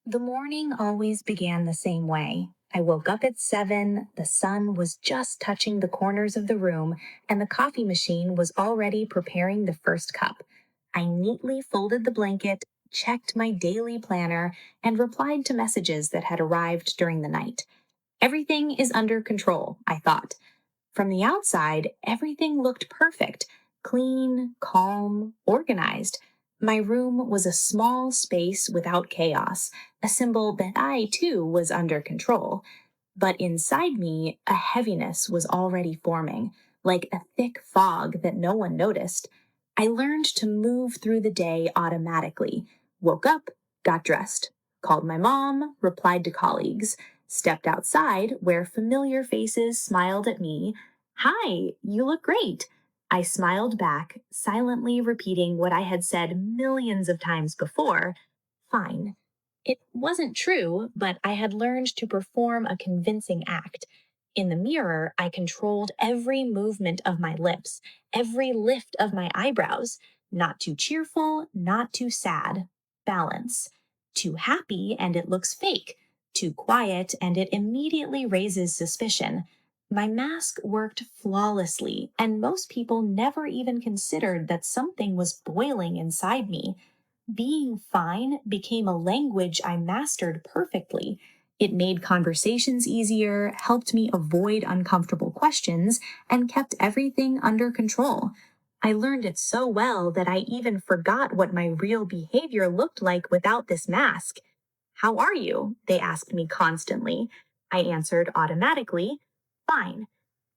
The morning always began the same way. I woke up at 7, the sun was just touching the corners of the room, and the coffee machine was already preparing the first cup. I neatly folded the blanket, checked my daily planner, and replied to messages that had arrived during the night. Everything is under control, I thought. From the outside, everything looked perfect, clean, calm, organized. My room was a small space without chaos, a symbol that I too was under control. But inside me, a heaviness was already forming, like a thick fog that no one noticed. I learned to move through the day automatically. Woke up, got dressed, called my mom, replied to colleagues, stepped outside where familiar faces smiled at me. Hi, you look great. I smiled back, silently repeating what I had said millions of times before. Fine. It wasn't true, but I had learned to perform a convincing act. In the mirror, I controlled every movement of my lips, every lift of my eyebrows. Not too cheerful, not too sad. Balance. Too happy, and it looks fake. Too quiet, and it immediately raises suspicion. My mask worked flawlessly, and most people never even considered that something was boiling inside me. Being fine became a language I mastered perfectly. It made conversations easier, helped me avoid uncomfortable questions, and kept everything under control. I learned it so well that I even forgot what my real behavior looked like without this mask. How are you? They asked me constantly. I answered automatically, fine.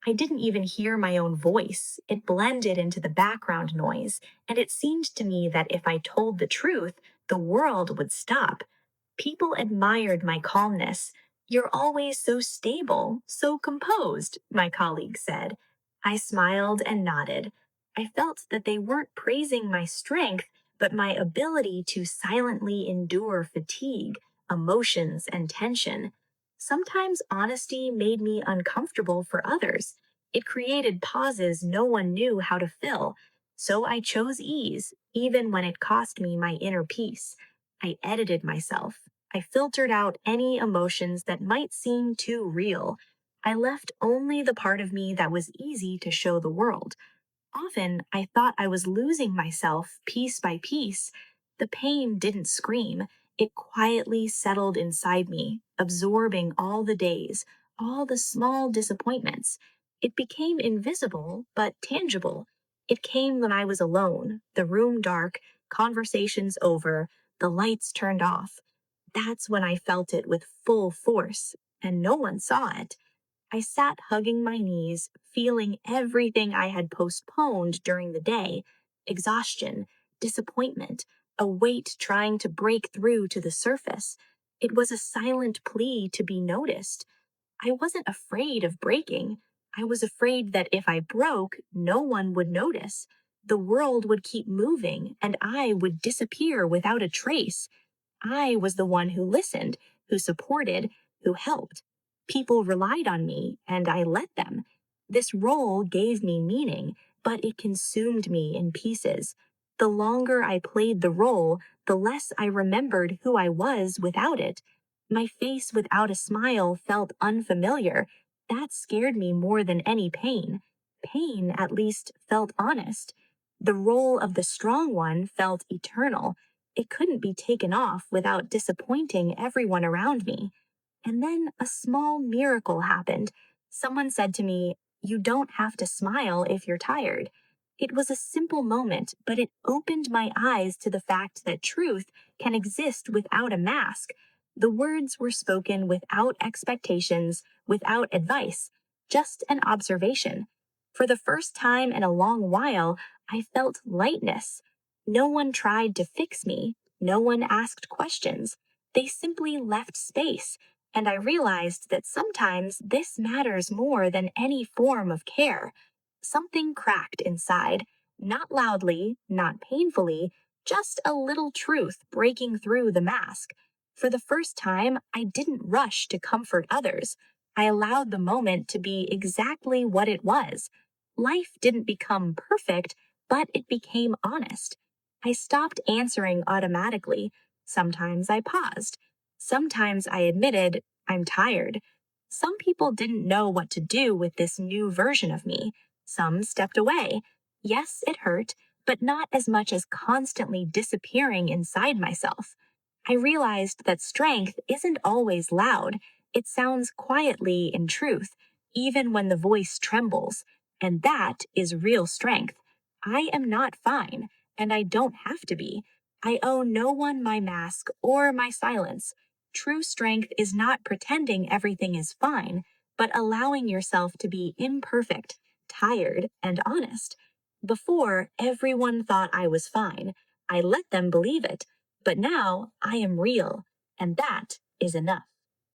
I didn't even hear my own voice. It blended into the background noise, and it seemed to me that if I told the truth, the world would stop. People admired my calmness. You're always so stable, so composed, my colleagues said. I smiled and nodded. I felt that they weren't praising my strength, but my ability to silently endure fatigue, emotions, and tension. Sometimes honesty made me uncomfortable for others. It created pauses no one knew how to fill. So I chose ease, even when it cost me my inner peace. I edited myself. I filtered out any emotions that might seem too real. I left only the part of me that was easy to show the world. Often, I thought I was losing myself piece by piece. The pain didn't scream. It quietly settled inside me, absorbing all the days, all the small disappointments. It became invisible, but tangible. It came when I was alone, the room dark, conversations over, the lights turned off. That's when I felt it with full force, and no one saw it. I sat hugging my knees, feeling everything I had postponed during the day: exhaustion, disappointment, a weight trying to break through to the surface. It was a silent plea to be noticed. I wasn't afraid of breaking. I was afraid that if I broke, no one would notice. The world would keep moving, and I would disappear without a trace. I was the one who listened, who supported, who helped. People relied on me, and I let them. This role gave me meaning, but it consumed me in pieces. The longer I played the role, the less I remembered who I was without it. My face without a smile felt unfamiliar. That scared me more than any pain. Pain, at least, felt honest. The role of the strong one felt eternal. It couldn't be taken off without disappointing everyone around me. And then a small miracle happened. Someone said to me, "You don't have to smile if you're tired." It was a simple moment, but it opened my eyes to the fact that truth can exist without a mask. The words were spoken without expectations, without advice, just an observation. For the first time in a long while, I felt lightness. No one tried to fix me. No one asked questions. They simply left space, and I realized that sometimes this matters more than any form of care. Something cracked inside, not loudly, not painfully, just a little truth breaking through the mask. For the first time, I didn't rush to comfort others. I allowed the moment to be exactly what it was. Life didn't become perfect, but it became honest. I stopped answering automatically. Sometimes I paused. Sometimes I admitted I'm tired. Some people didn't know what to do with this new version of me. Some stepped away. Yes, it hurt, but not as much as constantly disappearing inside myself. I realized that strength isn't always loud. It sounds quietly in truth, even when the voice trembles. And that is real strength. I am not fine, and I don't have to be. I owe no one my mask or my silence. True strength is not pretending everything is fine, but allowing yourself to be imperfect, tired, and honest. Before, everyone thought I was fine. I let them believe it. But now I am real, and that is enough.